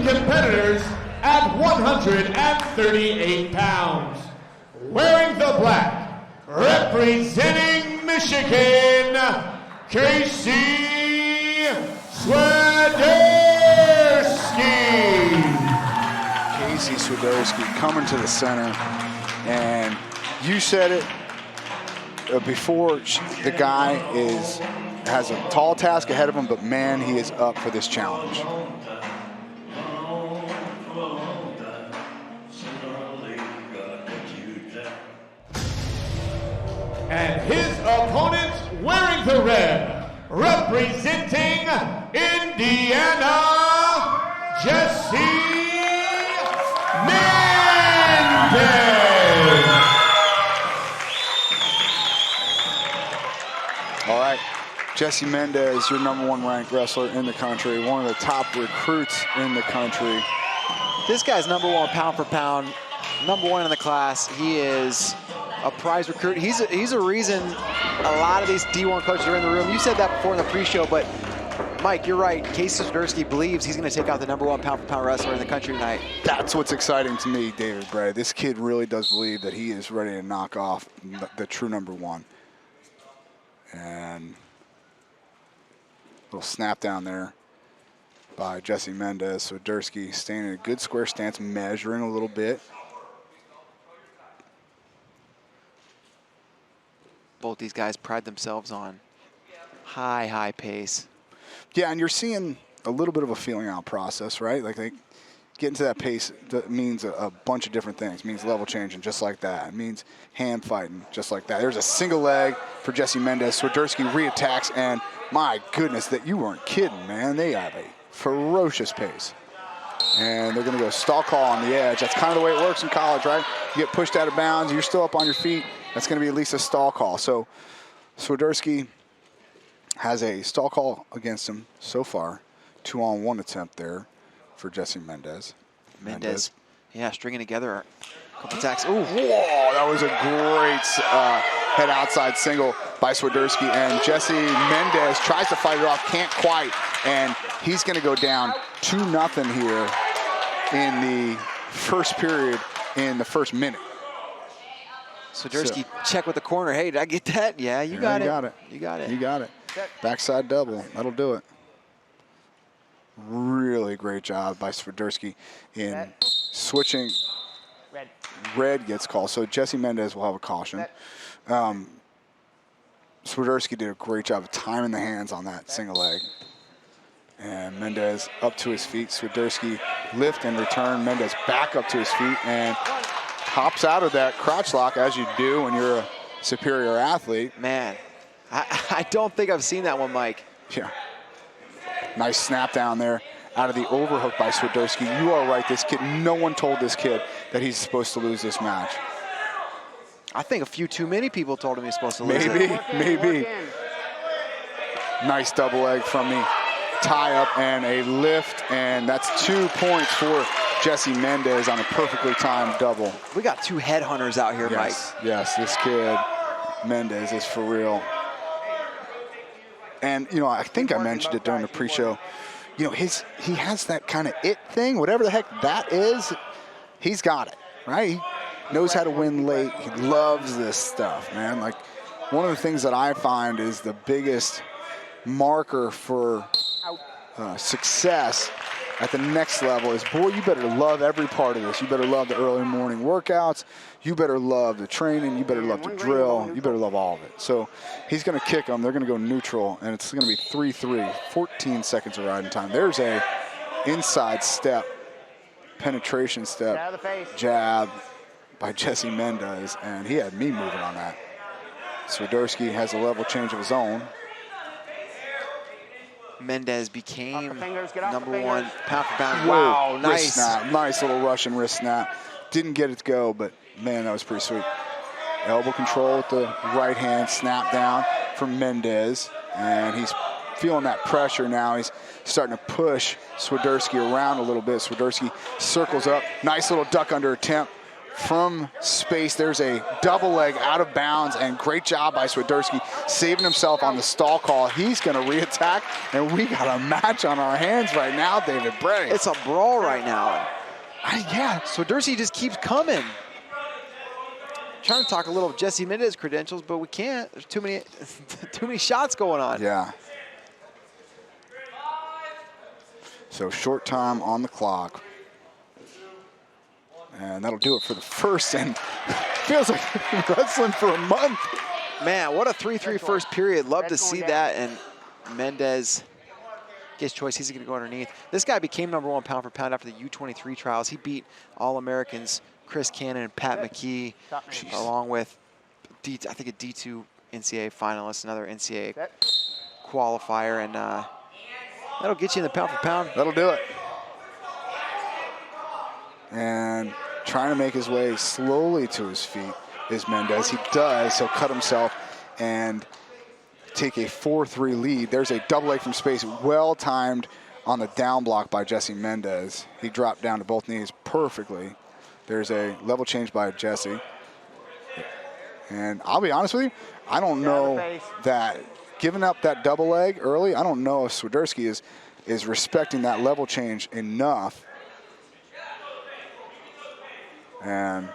competitors at 138 pounds. Wearing the black, representing Michigan, Casey Swiderski. Casey Swiderski coming to the center, and you said it before, the guy has a tall task ahead of him, but man, he is up for this challenge. And his opponent wearing the red, representing Indiana, Jesse Mendez. All right, Jesse Mendez, your #1 ranked wrestler in the country, one of the top recruits in the country. This guy's #1 pound for pound, #1 in the class. He is a prize recruit. He's a reason a lot of these D1 coaches are in the room. You said that before in the pre-show, but Mike, you're right. Casey Swiderski believes he's going to take out the #1 pound for pound wrestler in the country tonight. That's what's exciting to me, David Bray. This kid really does believe that he is ready to knock off the true #1. And a little snap down there by Jesse Mendez. Swiderski staying in a good square stance, measuring a little bit. Both these guys pride themselves on high pace. Yeah, and you're seeing a little bit of a feeling out process, right? Like they get into that pace, that means a bunch of different things. It means level changing just like that. It means hand fighting just like that. There's a single leg for Jesse Mendez. Swiderski reattacks, and my goodness, that you weren't kidding, man. They have a ferocious pace. And they're going to go stall call on the edge. That's kind of the way it works in college, right? You get pushed out of bounds, you're still up on your feet. That's going to be at least a stall call. So Swiderski has a stall call against him so far. 2-on-1 attempt there for Jesse Mendez. Mendez, yeah, stringing together a couple attacks. Ooh. Whoa, that was a great head outside single by Swiderski. And Jesse Mendez tries to fight it off, can't quite. And he's going to go down 2-0 here in the first period, in the first minute. Swiderski, check with the corner. Hey, did I get that? Yeah, you got it. You got it. You got it. You got it. Backside double. That'll do it. Really great job by Swiderski in switching. Red gets called. So Jesse Mendez will have a caution. Swiderski did a great job of timing the hands on that single leg. And Mendez up to his feet. Swiderski lift and return. Mendez back up to his feet and hops out of that crotch lock, as you do when you're a superior athlete. Man, I don't think I've seen that one, Mike. Yeah. Nice snap down there out of the overhook by Swiderski. You are right, this kid, no one told this kid that he's supposed to lose this match. I think a few too many people told him he's supposed to lose it. Maybe. Nice double leg from the tie-up and a lift, and that's 2 points for Jesse Mendez on a perfectly timed double. We got two headhunters out here, Mike. Yes, this kid, Mendez, is for real. And, you know, I think I mentioned it during the pre-show. You know, he has that kind of it thing, whatever the heck that is, he's got it, right? He knows how to win late. He loves this stuff, man. Like, one of the things that I find is the biggest marker for success at the next level is, boy, you better love every part of this. You better love the early morning workouts. You better love the training. You better love the drill. You better love all of it. So he's going to kick them. They're going to go neutral, and it's going to be 3-3, 14 seconds of riding time. There's a inside step, penetration step, jab by Jesse Mendez, and he had me moving on that. Swiderski has a level change of his own. Mendez became #1 pound for pound. Wow, nice. Wrist snap. Nice little Russian wrist snap. Didn't get it to go, but man, that was pretty sweet. Elbow control with the right hand, snap down from Mendez, and he's feeling that pressure now. He's starting to push Swiderski around a little bit. Swiderski circles up. Nice little duck under attempt from space. There's a double leg out of bounds, and great job by Swiderski saving himself on the stall call. He's going to re-attack, and we got a match on our hands right now, David Bray. It's a brawl right now. Yeah, Swiderski just keeps coming. Trying to talk a little of Jesse Mendez credentials, but we can't. There's too many shots going on. Yeah. So short time on the clock. And that'll do it for the first, and feels like wrestling for a month. Man, what a 3-3 first period. Love to see that. And Mendez gets choice. He's going to go underneath. This guy became #1 pound for pound after the U23 trials. He beat All-Americans Chris Cannon and Pat McKee, along with I think a D2 NCAA finalist, another NCAA qualifier, and that'll get you in the pound for pound. That'll do it. And trying to make his way slowly to his feet is Mendez. He does. He'll cut himself and take a 4-3 lead. There's a double leg from space, well timed on the down block by Jesse Mendez. He dropped down to both knees perfectly. There's a level change by Jesse. And I'll be honest with you, I don't know that giving up that double leg early, I don't know if Swiderski is respecting that level change enough. And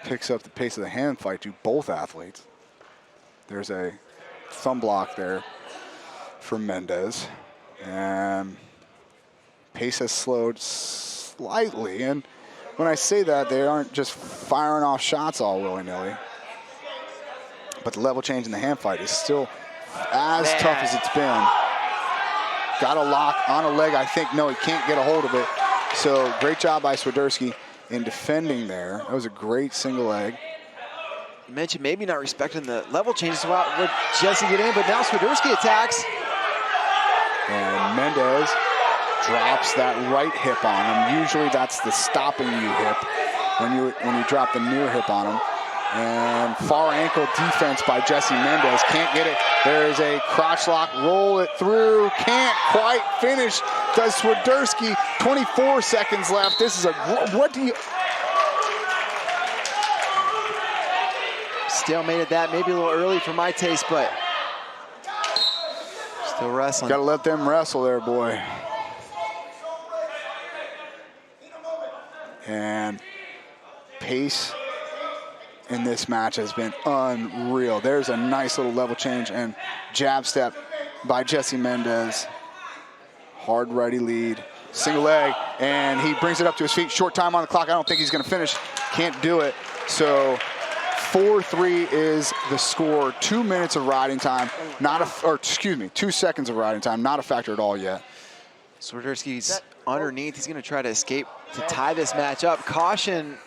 picks up the pace of the hand fight to both athletes. There's a thumb block there for Mendez. And pace has slowed slightly. And when I say that, they aren't just firing off shots all willy-nilly. But the level change in the hand fight is still as tough as it's been. Got a lock on a leg, I think. No, he can't get a hold of it. So great job by Swiderski in defending there. That was a great single leg. You mentioned maybe not respecting the level changes while would Jesse get in, but now Swiderski attacks. And Mendez drops that right hip on him. Usually that's the stopping you hip when you drop the near hip on him. And far ankle defense by Jesse Mendez. Can't get it. There's a crotch lock. Roll it through. Can't quite finish. Does Swiderski. 24 seconds left. This is a... What do you... Stalemate at that. Maybe a little early for my taste, but still wrestling. Got to let them wrestle there, boy. And pace in this match has been unreal. There's a nice little level change and jab step by Jesse Mendez. Hard righty lead, single leg, and he brings it up to his feet. Short time on the clock. I don't think he's going to finish. Can't do it. So 4-3 is the score. 2 minutes of riding time, 2 seconds of riding time. Not a factor at all yet. Swiderski's underneath. He's going to try to escape to tie this match up. Caution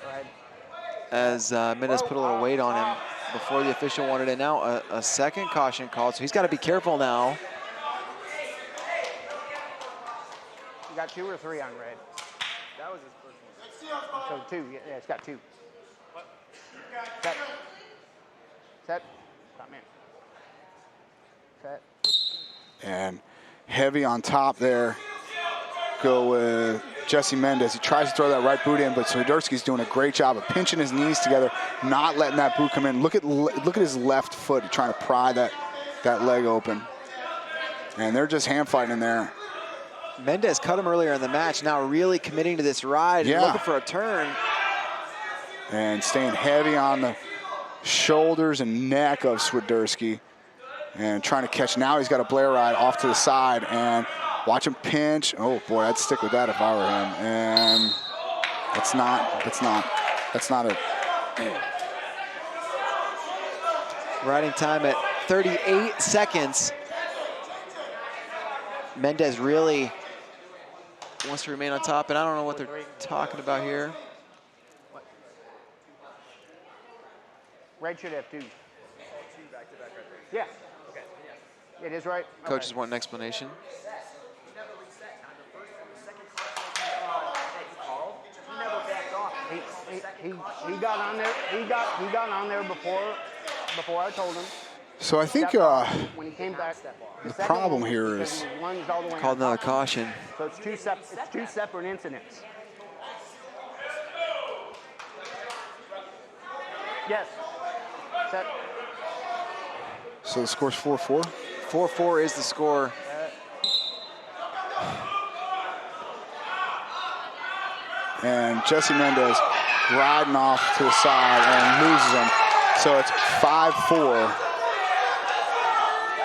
as Mendez put a little weight on him before the official wanted it. Now a second caution called, so he's got to be careful now. You got 2 or 3 on red? That was his first one. So 2, yeah, it's got 2. Set. Set. Stop, man. Set. And heavy on top there. Go with Jesse Mendez. He tries to throw that right boot in, but Swiderski's doing a great job of pinching his knees together, not letting that boot come in. Look at his left foot trying to pry that leg open. And they're just hand fighting in there. Mendez cut him earlier in the match, now really committing to this ride and looking for a turn. And staying heavy on the shoulders and neck of Swiderski. And trying to catch. Now he's got a Blair ride off to the side. And watch him pinch. Oh boy, I'd stick with that if I were him. And that's not it. Riding time at 38 seconds. Mendez really wants to remain on top, and I don't know what they're talking about here. Red should have 2. Yeah. Okay. It is right. Coaches want an explanation. He got on there. He got on there before I told him. So I think when he came back, the problem here is called another caution. So it's two separate incidents. Yes. Set. So the score's 4-4. 4-4 is the score. And Jesse Mendez riding off to the side and loses him. So it's 5-4.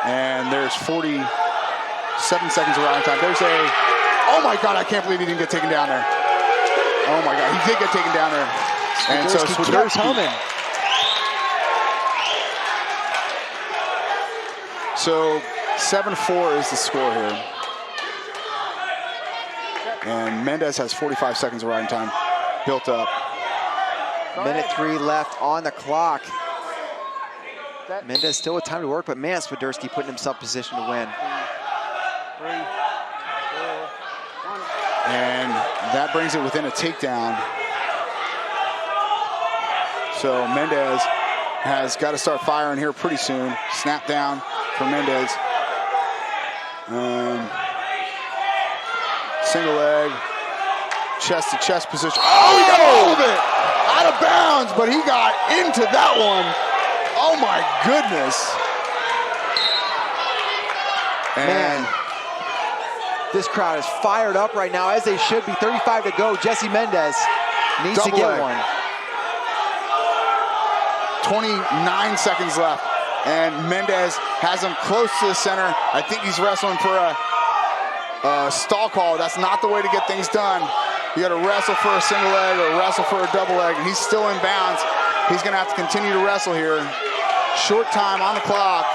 And there's 47 seconds of riding time. There's a, oh my God, I can't believe he didn't get taken down there. Oh my God, he did get taken down there. And so Swiderski. So 7-4 is the score here. And Mendez has 45 seconds of riding time built up. Minute 3 left on the clock. Mendez still with time to work, but man, Swiderski putting himself in position to win. 3, 2, 1. And that brings it within a takedown. So Mendez has got to start firing here pretty soon. Snap down for Mendez. Single leg, chest to chest position. Oh, he got all of it out of bounds, but he got into that one. Oh my goodness. And man, this crowd is fired up right now, as they should be. 35 to go. Jesse Mendez needs to get one. 29 seconds left. And Mendez has him close to the center. I think he's wrestling for a stall call. That's not the way to get things done. You got to wrestle for a single leg or wrestle for a double leg. And he's still in bounds. He's going to have to continue to wrestle here. Short time on the clock.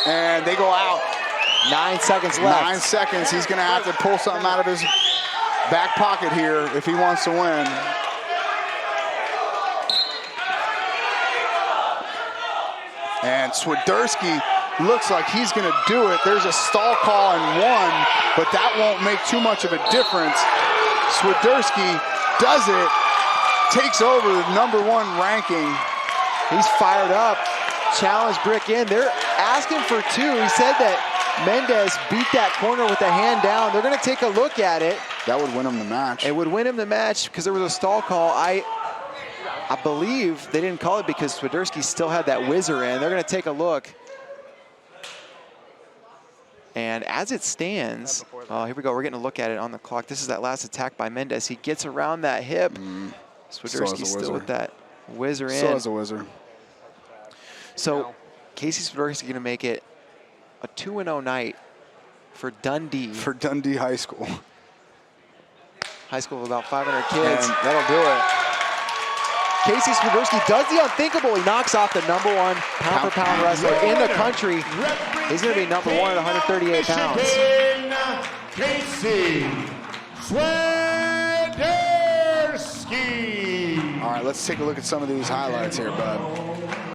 And they go out. 9 seconds left. 9 seconds. He's going to have to pull something out of his back pocket here if he wants to win. And Swiderski looks like he's going to do it. There's a stall call and one, but that won't make too much of a difference. Swiderski does it, takes over the #1 ranking. He's fired up. Challenge Brick in. They're asking for 2. He said that Mendez beat that corner with the hand down. They're going to take a look at it. That would win him the match. It would win him the match because there was a stall call. I believe they didn't call it because Swiderski still had that whizzer in. They're going to take a look. And as it stands, oh, here we go. We're getting a look at it on the clock. This is that last attack by Mendez. He gets around that hip. Swiderski still with that whizzer in. Still has a whizzer. So Casey Swiderski going to make it a 2-0 night for Dundee. For Dundee High School. High school of about 500 kids. And that'll do it. Casey Swiderski does the unthinkable. He knocks off the #1 pound-for-pound wrestler in the country. He's going to be #1 at 138 pounds. Casey Swiderski. All right, let's take a look at some of these highlights here, bud.